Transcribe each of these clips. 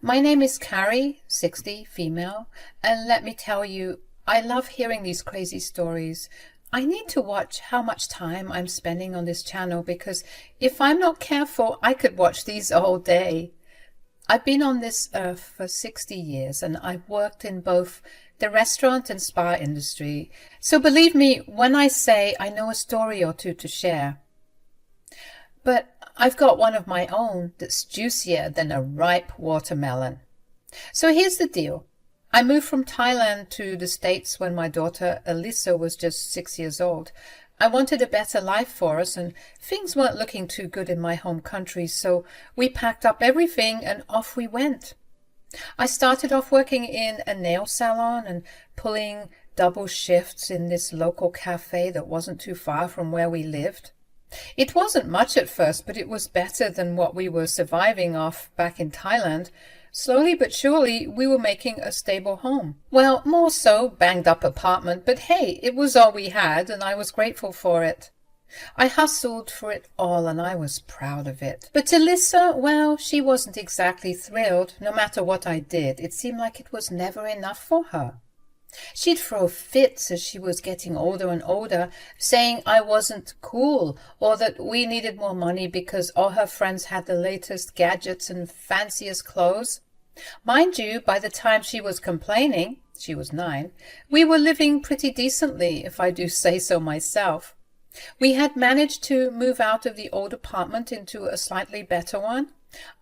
My name is Carrie, 60, female, and let me tell you, I love hearing these crazy stories. I need to watch how much time I'm spending on this channel because if I'm not careful, I could watch these all day. I've been on this earth for 60 years and I've worked in both the restaurant and spa industry. So believe me when I say I know a story or two to share. But I've got one of my own that's juicier than a ripe watermelon. So here's the deal. I moved from Thailand to the States when my daughter Alyssa was just 6 years old. I wanted a better life for us and things weren't looking too good in my home country, so we packed up everything and off we went. I started off working in a nail salon and pulling double shifts in this local cafe that wasn't too far from where we lived. It wasn't much at first, but it was better than what we were surviving off back in Thailand. Slowly but surely, we were making a stable home. Well, more so, banged up apartment, but hey, it was all we had and I was grateful for it. I hustled for it all and I was proud of it. But Alyssa, well, she wasn't exactly thrilled. No matter what I did, it seemed like it was never enough for her. She'd throw fits as she was getting older and older, saying I wasn't cool or that we needed more money because all her friends had the latest gadgets and fanciest clothes. Mind you, by the time she was complaining, she was 9, we were living pretty decently, if I do say so myself. We had managed to move out of the old apartment into a slightly better one.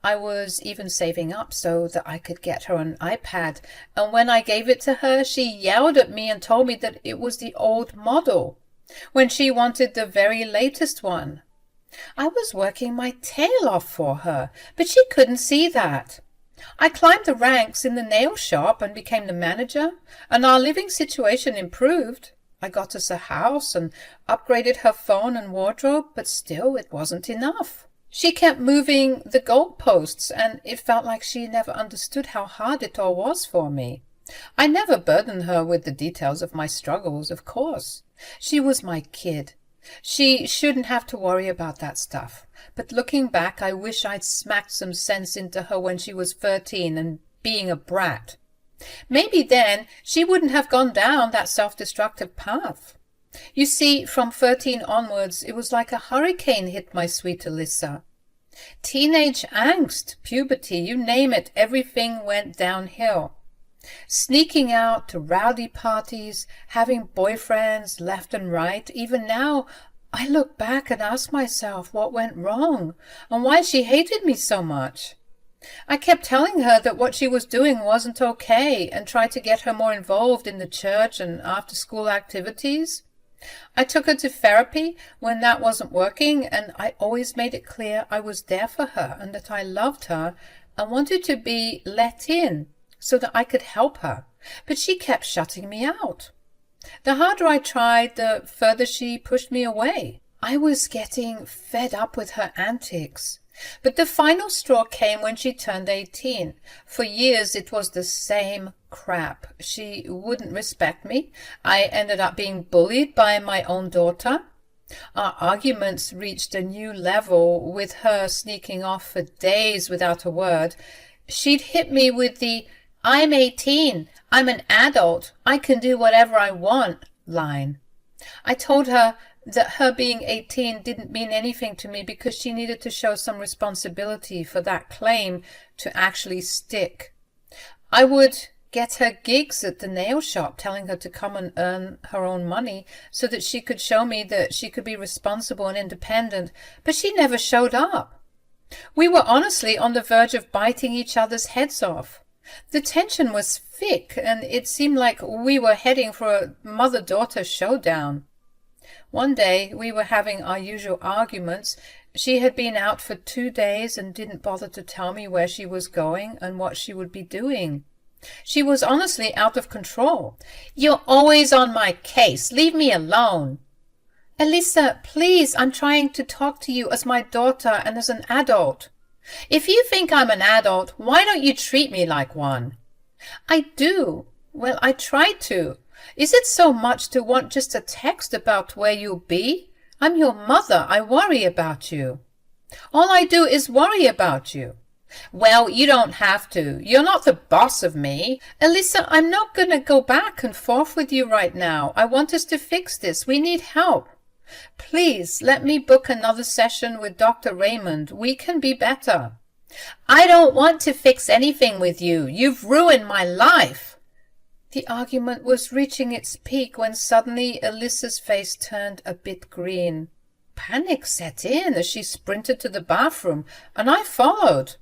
I was even saving up so that I could get her an iPad, and when I gave it to her, she yelled at me and told me that it was the old model, when she wanted the very latest one. I was working my tail off for her, but she couldn't see that. I climbed the ranks in the nail shop and became the manager, and our living situation improved. I got us a house and upgraded her phone and wardrobe, but still it wasn't enough. She kept moving the goalposts, and it felt like she never understood how hard it all was for me. I never burdened her with the details of my struggles, of course. She was my kid. She shouldn't have to worry about that stuff. But looking back, I wish I'd smacked some sense into her when she was 13 and being a brat. Maybe then she wouldn't have gone down that self-destructive path. You see, from 13 onwards, it was like a hurricane hit my sweet Alyssa. Teenage angst, puberty, you name it, everything went downhill. Sneaking out to rowdy parties, having boyfriends left and right. Even now, I look back and ask myself what went wrong and why she hated me so much. I kept telling her that what she was doing wasn't okay and tried to get her more involved in the church and after-school activities. I took her to therapy when that wasn't working, and I always made it clear I was there for her and that I loved her and wanted to be let in so that I could help her. But she kept shutting me out. The harder I tried, the further she pushed me away. I was getting fed up with her antics. But the final straw came when she turned 18. For years it was the same crap. She wouldn't respect me. I ended up being bullied by my own daughter. Our arguments reached a new level, with her sneaking off for days without a word. She'd hit me with the "I'm 18, I'm an adult, I can do whatever I want" line. I told her that her being 18 didn't mean anything to me because she needed to show some responsibility for that claim to actually stick. I would get her gigs at the nail shop, telling her to come and earn her own money so that she could show me that she could be responsible and independent, but she never showed up. We were honestly on the verge of biting each other's heads off. The tension was thick, and it seemed like we were heading for a mother-daughter showdown. One day we were having our usual arguments. She had been out for 2 days and didn't bother to tell me where she was going and what she would be doing. She was honestly out of control. "You're always on my case. Leave me alone." "Alyssa, please, I'm trying to talk to you as my daughter and as an adult." "If you think I'm an adult, why don't you treat me like one?" "I do. Well, I try to. Is it so much to want just a text about where you'll be? I'm your mother. I worry about you." "All I do is worry about you." Well, you don't have to. You're not the boss of me. Alyssa, I'm not going to go back and forth with you right now. I want us to fix this. We need help. Please let me book another session with Dr. Raymond. We can be better. I don't want to fix anything with you. You've ruined my life. The argument was reaching its peak when suddenly Alyssa's face turned a bit green. Panic set in as she sprinted to the bathroom, and I followed.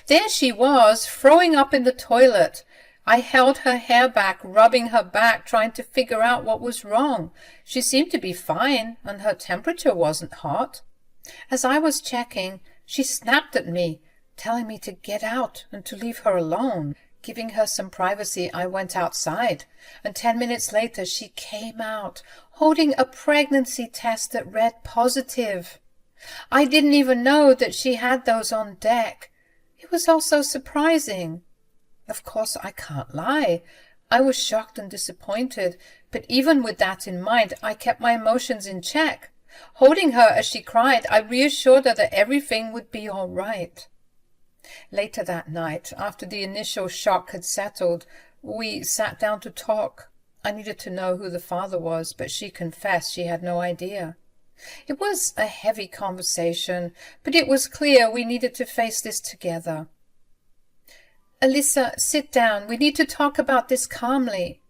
There she was, throwing up in the toilet. I held her hair back, rubbing her back, trying to figure out what was wrong. She seemed to be fine, and her temperature wasn't hot. As I was checking, she snapped at me, telling me to get out and to leave her alone. Giving her some privacy, I went outside, and 10 minutes later she came out, holding a pregnancy test that read positive. I didn't even know that she had those on deck. It was all so surprising. Of course, I can't lie. I was shocked and disappointed, but even with that in mind, I kept my emotions in check. Holding her as she cried, I reassured her that everything would be all right. Later that night, after the initial shock had settled, we sat down to talk. I needed to know who the father was, but she confessed she had no idea. It was a heavy conversation, but it was clear we needed to face this together. Alyssa, sit down. We need to talk about this calmly.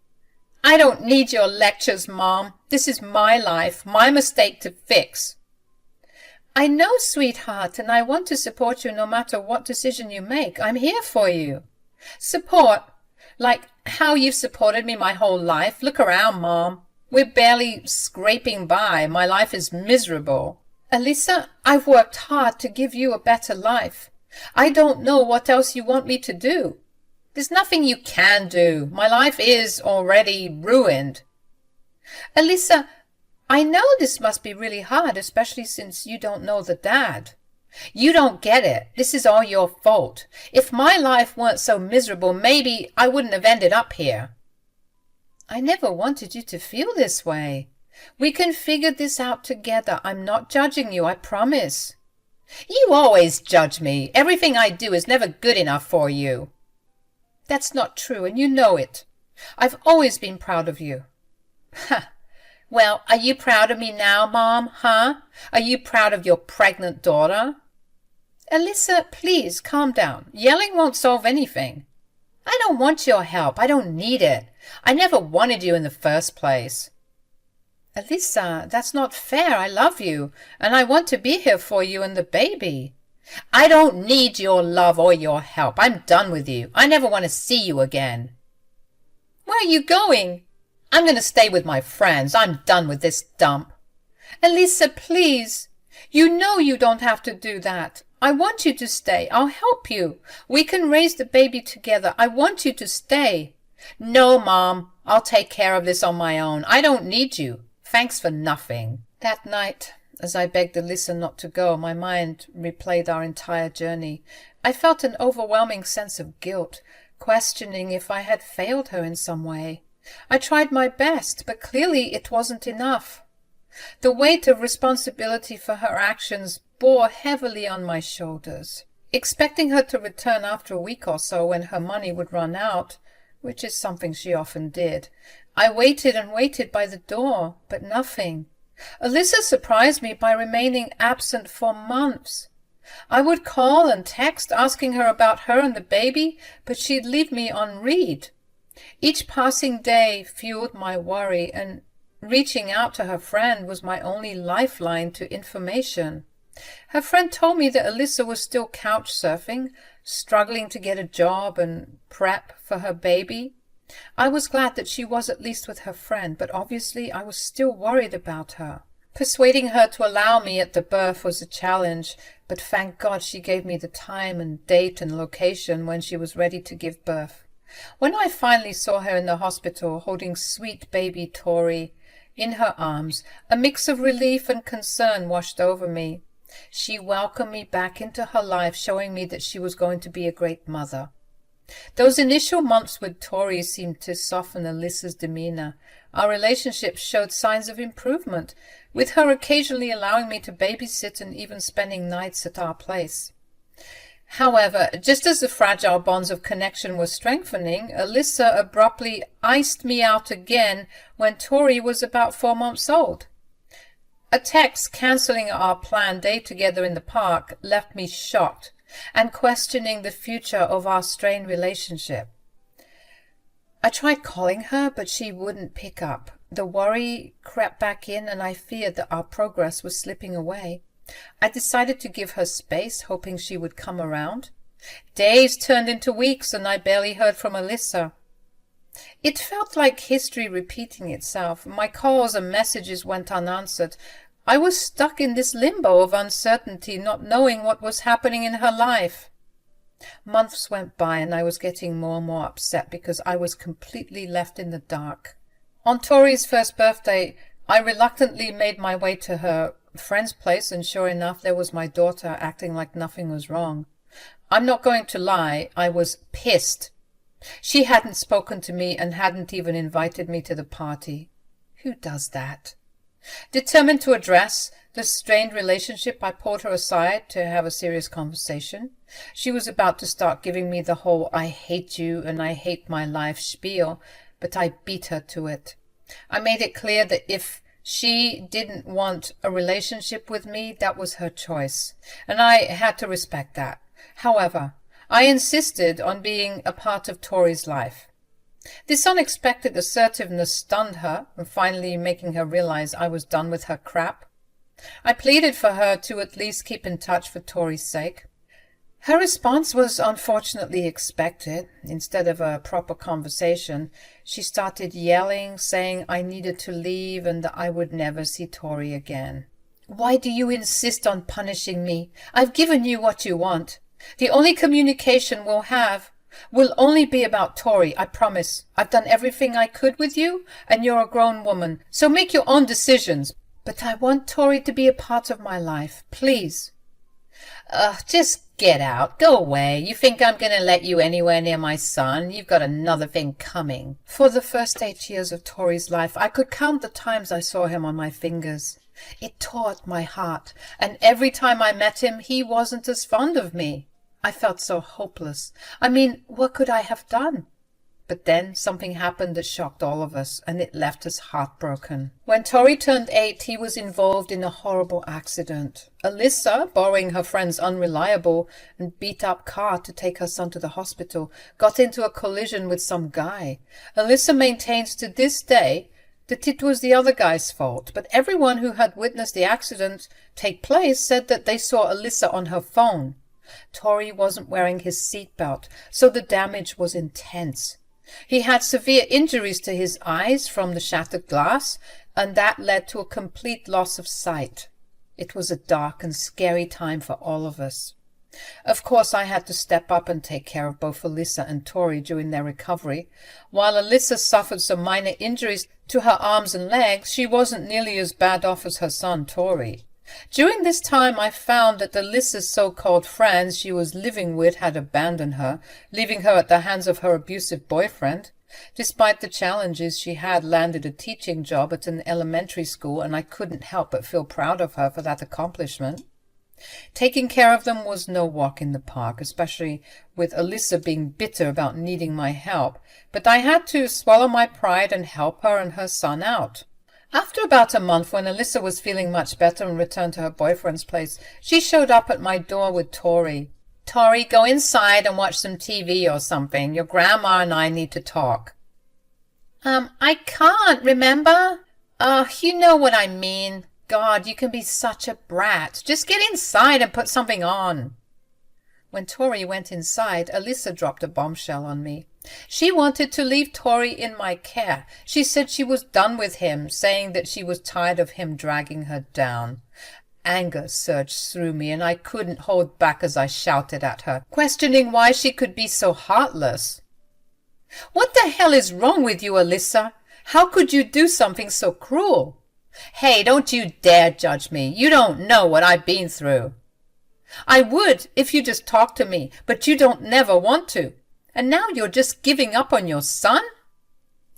I don't need your lectures, Mom. This is my life, my mistake to fix. I know, sweetheart, and I want to support you no matter what decision you make. I'm here for you. Support? Like how you've supported me my whole life? Look around, Mom. We're barely scraping by. My life is miserable. Alyssa, I've worked hard to give you a better life. I don't know what else you want me to do. There's nothing you can do. My life is already ruined. Alyssa, I know this must be really hard, especially since you don't know the dad. You don't get it. This is all your fault. If my life weren't so miserable, maybe I wouldn't have ended up here. I never wanted you to feel this way. We can figure this out together. I'm not judging you, I promise. You always judge me. Everything I do is never good enough for you. That's not true, and you know it. I've always been proud of you. Ha! Well, are you proud of me now, Mom, huh? Are you proud of your pregnant daughter? Alyssa, please, calm down. Yelling won't solve anything. I don't want your help. I don't need it. I never wanted you in the first place. Alyssa, that's not fair. I love you, and I want to be here for you and the baby. I don't need your love or your help. I'm done with you. I never want to see you again. Where are you going? I'm going to stay with my friends. I'm done with this dump. Alyssa, please. You know you don't have to do that. I want you to stay. I'll help you. We can raise the baby together. I want you to stay. No, Mom. I'll take care of this on my own. I don't need you. Thanks for nothing. That night, as I begged Alyssa not to go, my mind replayed our entire journey. I felt an overwhelming sense of guilt, questioning if I had failed her in some way. I tried my best, but clearly it wasn't enough. The weight of responsibility for her actions bore heavily on my shoulders. Expecting her to return after a week or so when her money would run out, which is something she often did, I waited and waited by the door, but nothing. Alyssa surprised me by remaining absent for months. I would call and text asking her about her and the baby, but she'd leave me on read. Each passing day fueled my worry, and reaching out to her friend was my only lifeline to information. Her friend told me that Alyssa was still couch surfing, struggling to get a job and prep for her baby. I was glad that she was at least with her friend, but obviously I was still worried about her. Persuading her to allow me at the birth was a challenge, but thank God she gave me the time and date and location when she was ready to give birth. When I finally saw her in the hospital holding sweet baby Tori in her arms, a mix of relief and concern washed over me. She welcomed me back into her life, showing me that she was going to be a great mother. Those initial months with Tori seemed to soften Alyssa's demeanor. Our relationship showed signs of improvement, with her occasionally allowing me to babysit and even spending nights at our place. However, just as the fragile bonds of connection were strengthening, Alyssa abruptly iced me out again when Tori was about 4 months old. A text cancelling our planned day together in the park left me shocked and questioning the future of our strained relationship. I tried calling her, but she wouldn't pick up. The worry crept back in, and I feared that our progress was slipping away. I decided to give her space, hoping she would come around. Days turned into weeks, and I barely heard from Alyssa. It felt like history repeating itself. My calls and messages went unanswered. I was stuck in this limbo of uncertainty, not knowing what was happening in her life. Months went by, and I was getting more and more upset because I was completely left in the dark. On Tori's first birthday, I reluctantly made my way to her friend's place, and sure enough, there was my daughter acting like nothing was wrong. I'm not going to lie, I was pissed. She hadn't spoken to me and hadn't even invited me to the party. Who does that? Determined to address the strained relationship, I pulled her aside to have a serious conversation. She was about to start giving me the whole "I hate you" and "I hate my life" spiel, but I beat her to it. I made it clear that if she didn't want a relationship with me, that was her choice, and I had to respect that. However, I insisted on being a part of Tori's life. This unexpected assertiveness stunned her, and finally making her realize I was done with her crap. I pleaded for her to at least keep in touch for Tori's sake. Her response was unfortunately expected. Instead of a proper conversation, she started yelling, saying I needed to leave and that I would never see Tori again. "Why do you insist on punishing me? I've given you what you want. The only communication we'll have will only be about Tori, I promise. I've done everything I could with you, and you're a grown woman, so make your own decisions. But I want Tori to be a part of my life, please." Just get out. Go away. You think I'm going to let you anywhere near my son? You've got another thing coming. For the first 8 years of Tori's life, I could count the times I saw him on my fingers. It tore at my heart, and every time I met him, he wasn't as fond of me. I felt so hopeless. I mean, what could I have done? But then something happened that shocked all of us, and it left us heartbroken. When Tori turned 8, he was involved in a horrible accident. Alyssa, borrowing her friend's unreliable and beat-up car to take her son to the hospital, got into a collision with some guy. Alyssa maintains to this day that it was the other guy's fault, but everyone who had witnessed the accident take place said that they saw Alyssa on her phone. Tori wasn't wearing his seatbelt, so the damage was intense. He had severe injuries to his eyes from the shattered glass, and that led to a complete loss of sight. It was a dark and scary time for all of us. Of course, I had to step up and take care of both Alyssa and Tori during their recovery. While Alyssa suffered some minor injuries to her arms and legs, she wasn't nearly as bad off as her son Tori. During this time, I found that Alyssa's so-called friends she was living with had abandoned her, leaving her at the hands of her abusive boyfriend. Despite the challenges, she had landed a teaching job at an elementary school, and I couldn't help but feel proud of her for that accomplishment. Taking care of them was no walk in the park, especially with Alyssa being bitter about needing my help, but I had to swallow my pride and help her and her son out. After about a month, when Alyssa was feeling much better and returned to her boyfriend's place, she showed up at my door with Tori. "Tori, go inside and watch some TV or something. Your grandma and I need to talk." I can't, remember? You know what I mean. God, you can be such a brat. Just get inside and put something on." When Tori went inside, Alyssa dropped a bombshell on me. She wanted to leave Tori in my care. She said she was done with him, saying that she was tired of him dragging her down. Anger surged through me, and I couldn't hold back as I shouted at her, questioning why she could be so heartless. "What the hell is wrong with you, Alyssa? How could you do something so cruel? Hey, don't you dare judge me. You don't know what I've been through. I would if you just talked to me, but you don't never want to. And now you're just giving up on your son?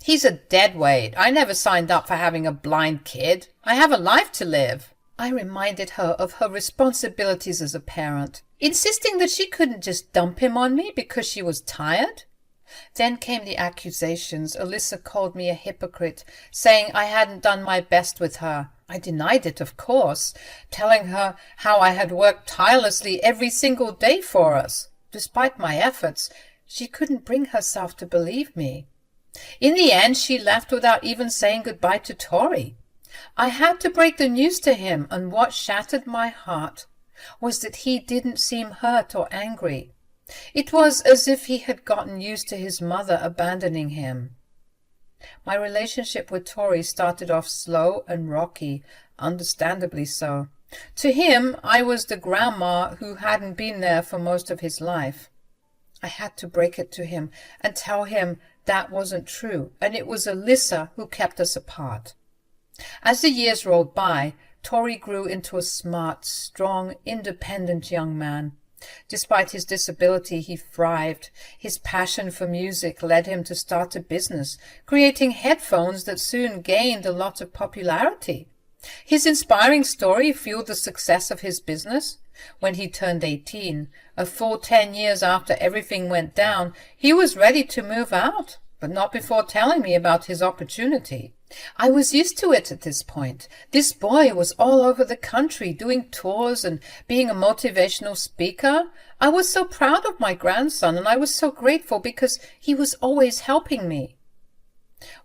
He's a dead weight. I never signed up for having a blind kid. I have a life to live." I reminded her of her responsibilities as a parent, insisting that she couldn't just dump him on me because she was tired. Then came the accusations. Alyssa called me a hypocrite, saying I hadn't done my best with her. I denied it, of course, telling her how I had worked tirelessly every single day for us. Despite my efforts, she couldn't bring herself to believe me. In the end, she left without even saying goodbye to Tori. I had to break the news to him, and what shattered my heart was that he didn't seem hurt or angry. It was as if he had gotten used to his mother abandoning him. My relationship with Tori started off slow and rocky, understandably so. To him, I was the grandma who hadn't been there for most of his life. I had to break it to him and tell him that wasn't true, and it was Alyssa who kept us apart. As the years rolled by, Tori grew into a smart, strong, independent young man. Despite his disability, he thrived. His passion for music led him to start a business, creating headphones that soon gained a lot of popularity. His inspiring story fueled the success of his business. When he turned 18, a full 10 years after everything went down, he was ready to move out, but not before telling me about his opportunity. I was used to it at this point. This boy was all over the country doing tours and being a motivational speaker. I was so proud of my grandson, and I was so grateful because he was always helping me.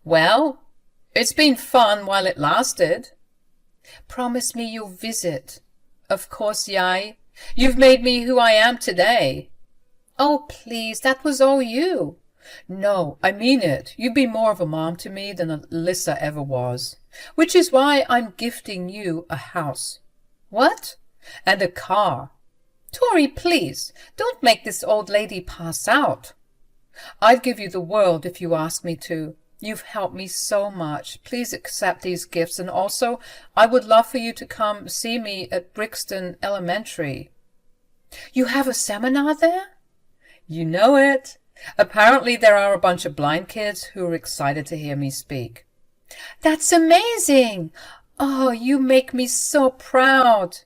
Well, it's been fun while it lasted. Promise me you'll visit. Of course, Yai. You've made me who I am today. Oh, please, that was all you. No, I mean it. You've been more of a mom to me than Alyssa ever was, which is why I'm gifting you a house. What? And a car. Tori, please, don't make this old lady pass out. I'd give you the world if you asked me to. You've helped me so much. Please accept these gifts, and also I would love for you to come see me at Brixton Elementary. You have a seminar there? You know it. Apparently there are a bunch of blind kids who are excited to hear me speak. That's amazing! Oh, you make me so proud.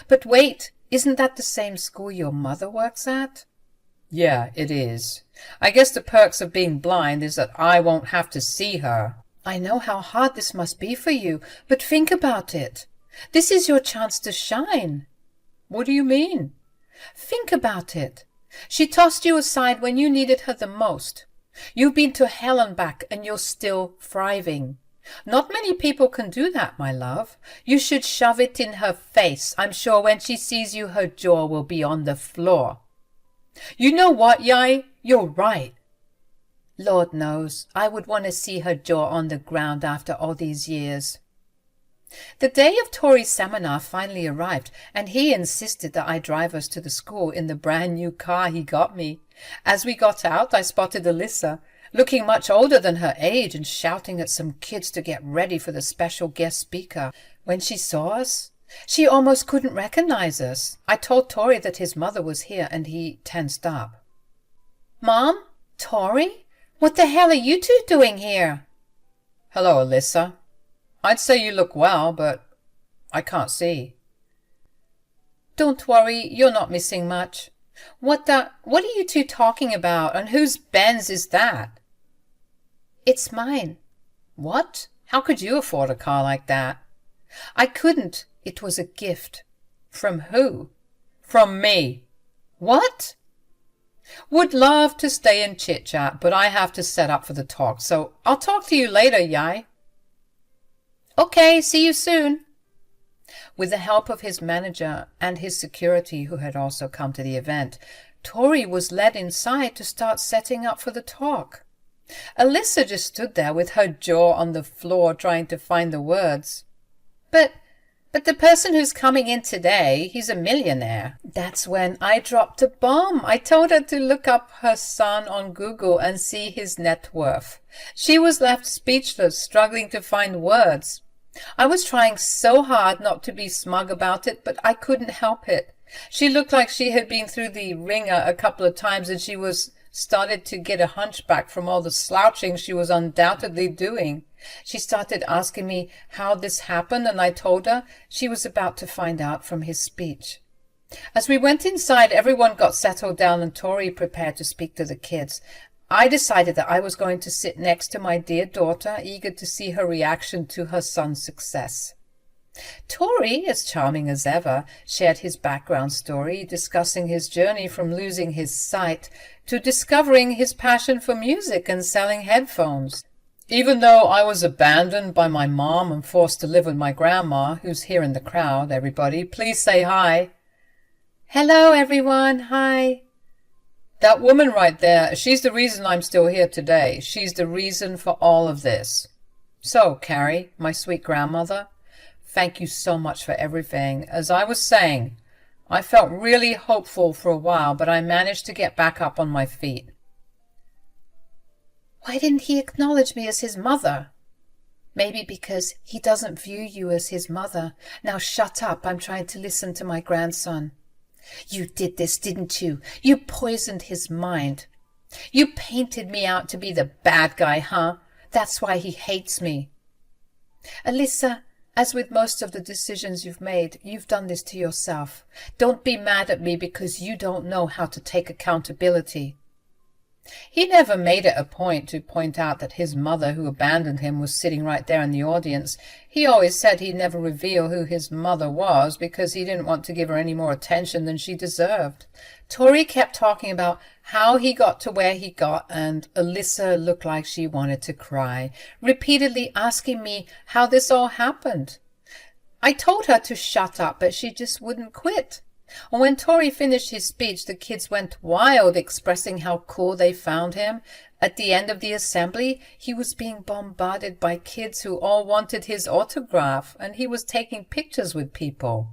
But wait, isn't that the same school your mother works at? Yeah, it is. I guess the perks of being blind is that I won't have to see her. I know how hard this must be for you, but think about it. This is your chance to shine. What do you mean? Think about it. She tossed you aside when you needed her the most. You've been to hell and back, and you're still thriving. Not many people can do that, my love. You should shove it in her face. I'm sure when she sees you, her jaw will be on the floor. You know what, Yai? You're right. Lord knows, I would want to see her jaw on the ground after all these years. The day of Tori's seminar finally arrived, and he insisted that I drive us to the school in the brand new car he got me. As we got out, I spotted Alyssa, looking much older than her age and shouting at some kids to get ready for the special guest speaker. When she saw us, she almost couldn't recognize us. I told Tori that his mother was here, and he tensed up. Mom? Tori? What the hell are you two doing here? Hello, Alyssa. I'd say you look well, but I can't see. Don't worry, you're not missing much. What are you two talking about, and whose Benz is that? It's mine. What? How could you afford a car like that? I couldn't. It was a gift. From who? From me. What? Would love to stay and chit-chat, but I have to set up for the talk, so I'll talk to you later, Yai. Okay, see you soon. With the help of his manager and his security, who had also come to the event, Tori was led inside to start setting up for the talk. Alyssa just stood there with her jaw on the floor trying to find the words. But the person who's coming in today, he's a millionaire. That's when I dropped a bomb. I told her to look up her son on Google and see his net worth. She was left speechless, struggling to find words. I was trying so hard not to be smug about it, but I couldn't help it. She looked like she had been through the ringer a couple of times, and she was started to get a hunchback from all the slouching she was undoubtedly doing. She started asking me how this happened, and I told her she was about to find out from his speech. As we went inside, everyone got settled down and Tori prepared to speak to the kids. I decided that I was going to sit next to my dear daughter, eager to see her reaction to her son's success. Tori, as charming as ever, shared his background story, discussing his journey from losing his sight to discovering his passion for music and selling headphones. Even though I was abandoned by my mom and forced to live with my grandma, who's here in the crowd, everybody, please say hi. Hello, everyone. Hi. That woman right there, she's the reason I'm still here today. She's the reason for all of this. So, Carrie, my sweet grandmother, thank you so much for everything. As I was saying, I felt really hopeful for a while, but I managed to get back up on my feet. Why didn't he acknowledge me as his mother? Maybe because he doesn't view you as his mother. Now shut up, I'm trying to listen to my grandson. You did this, didn't you? You poisoned his mind. You painted me out to be the bad guy, huh? That's why he hates me. Alyssa, as with most of the decisions you've made, you've done this to yourself. Don't be mad at me because you don't know how to take accountability. He never made it a point to point out that his mother, who abandoned him, was sitting right there in the audience. He always said he'd never reveal who his mother was because he didn't want to give her any more attention than she deserved. Tori kept talking about how he got to where he got, and Alyssa looked like she wanted to cry, repeatedly asking me how this all happened. I told her to shut up, but she just wouldn't quit. And when Tori finished his speech, the kids went wild, expressing how cool they found him. At the end of the assembly, he was being bombarded by kids who all wanted his autograph, and he was taking pictures with people.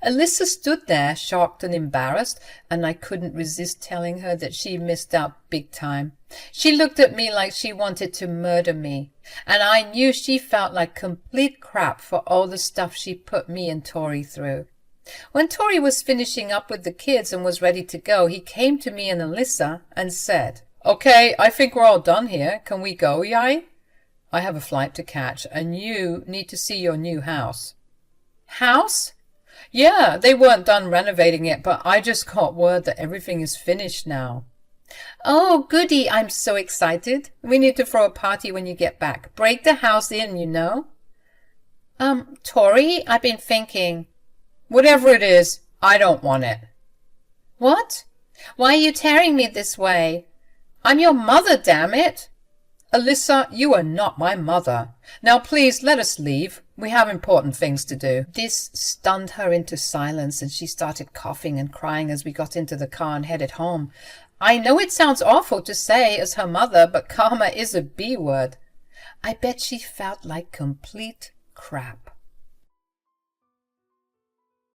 Alyssa stood there, shocked and embarrassed, and I couldn't resist telling her that she missed out big time. She looked at me like she wanted to murder me, and I knew she felt like complete crap for all the stuff she put me and Tori through. When Tori was finishing up with the kids and was ready to go, he came to me and Alyssa and said, "Okay, I think we're all done here. Can we go, yai? I have a flight to catch, and you need to see your new house." House? Yeah, they weren't done renovating it, but I just got word that everything is finished now. Oh, goody, I'm so excited. We need to throw a party when you get back. Break the house in, you know. Tori, I've been thinking. Whatever it is, I don't want it. What? Why are you tearing me this way? I'm your mother, damn it. Alyssa, you are not my mother. Now please let us leave. We have important things to do. This stunned her into silence, and she started coughing and crying as we got into the car and headed home. I know it sounds awful to say as her mother, but karma is a B word. I bet she felt like complete crap.